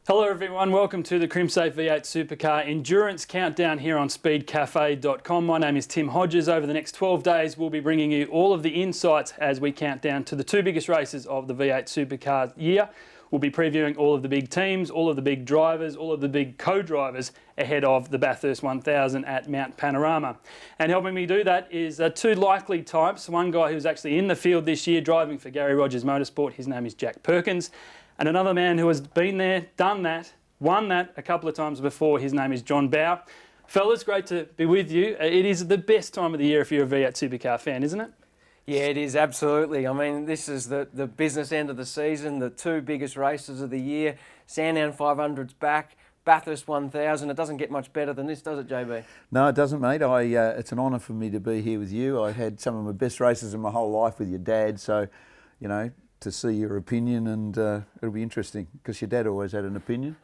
Hello everyone, welcome to the Crimsafe V8 Supercar Endurance Countdown here on Speedcafe.com. My name is Tim Hodges. Over the next 12 days we'll be bringing you all of the insights as we count down to the two biggest races of the V8 Supercar year. We'll be previewing all of the big teams, all of the big drivers, all of the big co-drivers ahead of the Bathurst 1000 at Mount Panorama. And helping me do that is two likely types. One guy who's actually in the field this year driving for Garry Rogers Motorsport. His name is Jack Perkins. And another man who has been there, done that, won that a couple of times before. His name is John Bowe. Fellas, great to be with you. It is the best time of the year if you're a V8 Supercar fan, isn't it? Yeah, it is, absolutely. I mean, this is the business end of the season, the two biggest races of the year. Sandown 500's back, Bathurst 1000. It doesn't get much better than this, does it, JB? No, it doesn't, mate. It's an honour for me to be here with you. I had some of my best races in my whole life with your dad, so, you know, to see your opinion, and it'll be interesting because your dad always had an opinion.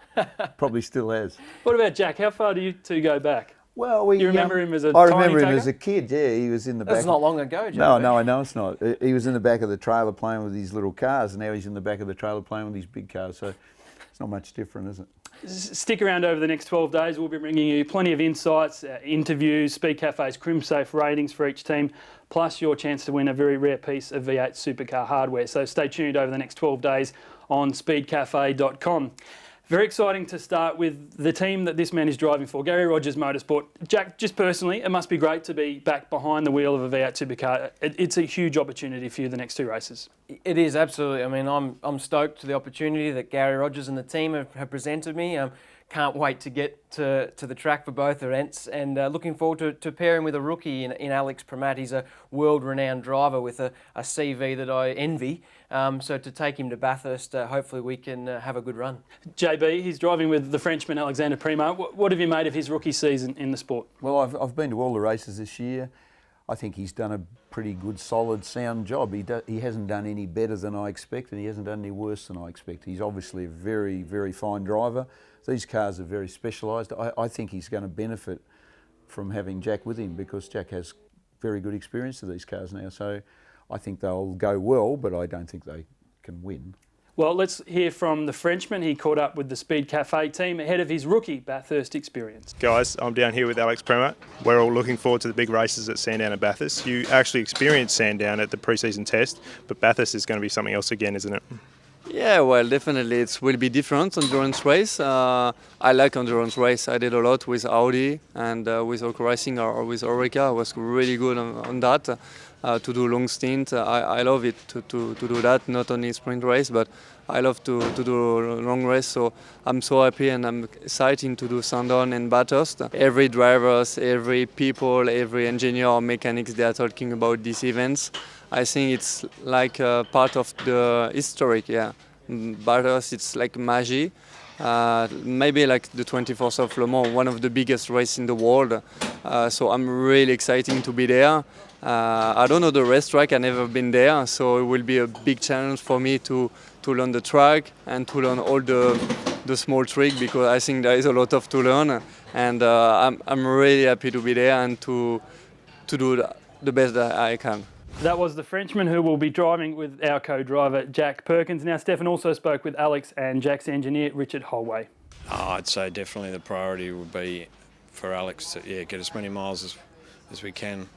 Probably still has. What about Jack? How far do you two go back? Well, you remember him as a I tiny remember him tagger? as a kid, yeah. He was in the back. That's not long ago, JB. No, I know it's not. He was in the back of the trailer playing with his little cars, and now he's in the back of the trailer playing with his big cars, so it's not much different, is it? Stick around over the next 12 days. We'll be bringing you plenty of insights, interviews, Speedcafe's Crimsafe ratings for each team, plus your chance to win a very rare piece of V8 Supercar hardware. So stay tuned over the next 12 days on speedcafe.com. Very exciting to start with the team that this man is driving for, Garry Rogers Motorsport. Jack, just personally, it must be great to be back behind the wheel of a V8 Supercar. It's a huge opportunity for you the next two races. It is, absolutely. I mean, I'm stoked to the opportunity that Garry Rogers and the team have presented me. Can't wait to get to the track for both events, and looking forward to pairing with a rookie in Alex Pramat. He's a world-renowned driver with a CV that I envy. So to take him to Bathurst, hopefully we can have a good run. JB, he's driving with the Frenchman Alexander Primo. What have you made of his rookie season in the sport? Well, I've been to all the races this year. I think he's done a pretty good, solid, sound job. He hasn't done any better than I expect, and he hasn't done any worse than I expect. He's obviously a very, very fine driver. These cars are very specialised. I think he's going to benefit from having Jack with him because Jack has very good experience of these cars now. So I think they'll go well, but I don't think they can win. Well, let's hear from the Frenchman. He caught up with the Speedcafe team ahead of his rookie Bathurst experience. Guys, I'm down here with Alex Pramat. We're all looking forward to the big races at Sandown and Bathurst. You actually experienced Sandown at the pre-season test, but Bathurst is going to be something else again, isn't it? Yeah, well, definitely it will be different endurance race. I like endurance race. I did a lot with Audi and with Oco Racing or with Oreca. I was really good on that. To do long stint, I love it to do that. Not only sprint race, but I love to do long race. So I'm so happy and I'm excited to do Sandown and Bathurst. Every drivers, every people, every engineer or mechanics, they are talking about these events. I think it's like part of the historic, yeah. Bathurst, it's like magic. Maybe like the 24th of Le Mans, one of the biggest races in the world. So I'm really excited to be there. I don't know the racetrack, I've never been there, so it will be a big challenge for me to learn the track and to learn all the small tricks, because I think there is a lot of to learn, and I'm really happy to be there and to do the best that I can. That was the Frenchman who will be driving with our co-driver Jack Perkins. Now Stefan also spoke with Alex and Jack's engineer Richard Holway. I'd say definitely the priority would be for Alex to get as many miles as we can.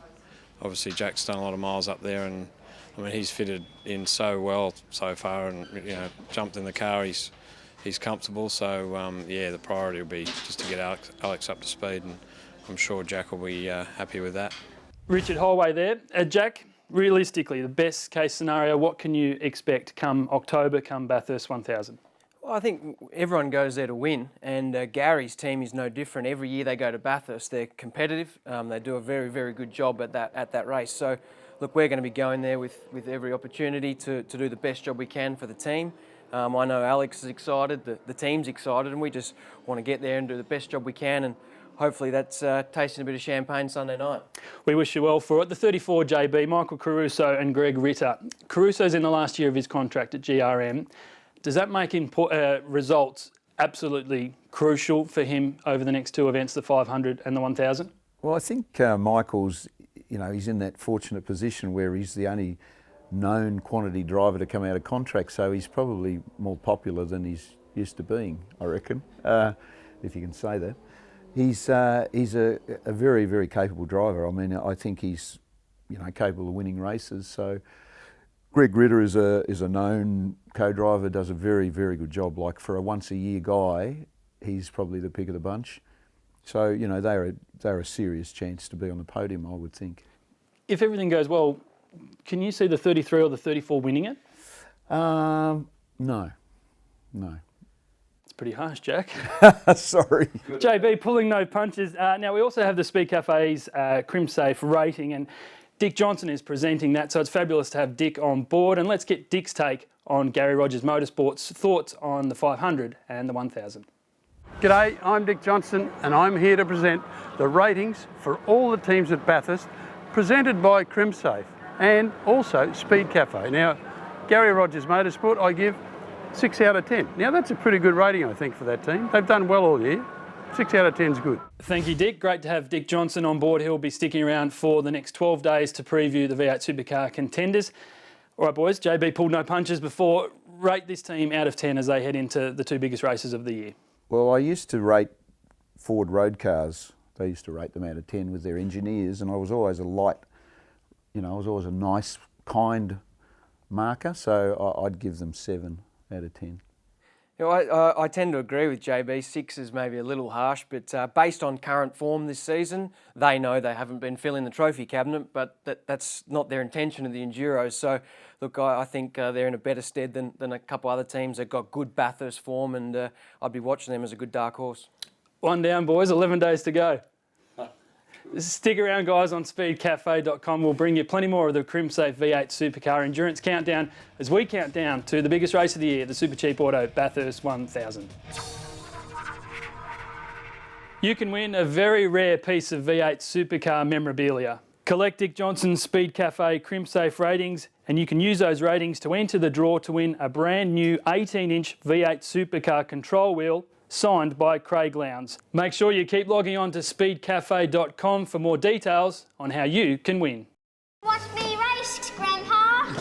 Obviously Jack's done a lot of miles up there, and I mean he's fitted in so well so far, and jumped in the car. He's comfortable. So the priority will be just to get Alex up to speed, and I'm sure Jack will be happy with that. Richard Holway there. Jack, realistically, the best case scenario, what can you expect come October, come Bathurst 1000? Well, I think everyone goes there to win, and Garry's team is no different. Every year they go to Bathurst, they're competitive. They do a very, very good job at that race. So, look, we're going to be going there with every opportunity to do the best job we can for the team. I know Alex is excited, the team's excited, and we just want to get there and do the best job we can, and hopefully that's tasting a bit of champagne Sunday night. We wish you well for it. The 34 JB, Michael Caruso and Greg Ritter. Caruso's in the last year of his contract at GRM. Does that make results absolutely crucial for him over the next two events, the 500 and the 1000? Well, I think Michael's, he's in that fortunate position where he's the only known quantity driver to come out of contract, so he's probably more popular than his used to being, I reckon, if you can say that. He's a very, very capable driver. I mean, I think he's, capable of winning races. So Greg Ritter is a known co-driver, does a very, very good job. Like for a once-a-year guy, he's probably the pick of the bunch. So, they're a serious chance to be on the podium, I would think. If everything goes well, can you see the 33 or the 34 winning it? No. It's pretty harsh, Jack. Sorry. JB pulling no punches. Now we also have the Speedcafe's Crimsafe rating, and Dick Johnson is presenting that, so it's fabulous to have Dick on board. And let's get Dick's take on Garry Rogers Motorsport's thoughts on the 500 and the 1000. G'day, I'm Dick Johnson and I'm here to present the ratings for all the teams at Bathurst, presented by Crimsafe and also Speedcafe. Now, Garry Rogers Motorsport, I give 6 out of 10. Now that's a pretty good rating, I think, for that team. They've done well all year. 6 out of 10 is good. Thank you, Dick. Great to have Dick Johnson on board. He'll be sticking around for the next 12 days to preview the V8 Supercar contenders. All right, boys, JB pulled no punches before. Rate this team out of 10 as they head into the 2 biggest races of the year. Well, I used to rate Ford road cars. They used to rate them out of 10 with their engineers, and I was always I was always a nice, kind marker, so I'd give them 7 out of 10. I tend to agree with JB. 6 is maybe a little harsh, but based on current form this season, they know they haven't been filling the trophy cabinet, but that's not their intention of the Enduros. So, look, I think they're in a better stead than a couple other teams. They've got good Bathurst form, and I'd be watching them as a good dark horse. One down, boys. 11 days to go. Stick around, guys, on speedcafe.com. We'll bring you plenty more of the Crimsafe V8 Supercar Endurance Countdown as we count down to the biggest race of the year, the Super Cheap Auto Bathurst 1000. You can win a very rare piece of V8 Supercar memorabilia. Collect Dick Johnson's Speedcafe Crimsafe ratings, and you can use those ratings to enter the draw to win a brand new 18-inch V8 Supercar control wheel signed by Craig Lowndes. Make sure you keep logging on to speedcafe.com for more details on how you can win. Watch me race, Grandpa.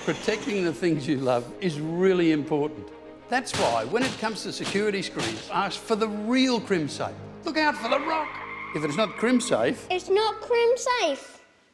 Protecting the things you love is really important. That's why when it comes to security screens, ask for the real Crimsafe. Look out for the rock. If it's not Crimsafe, It's not Crimsafe.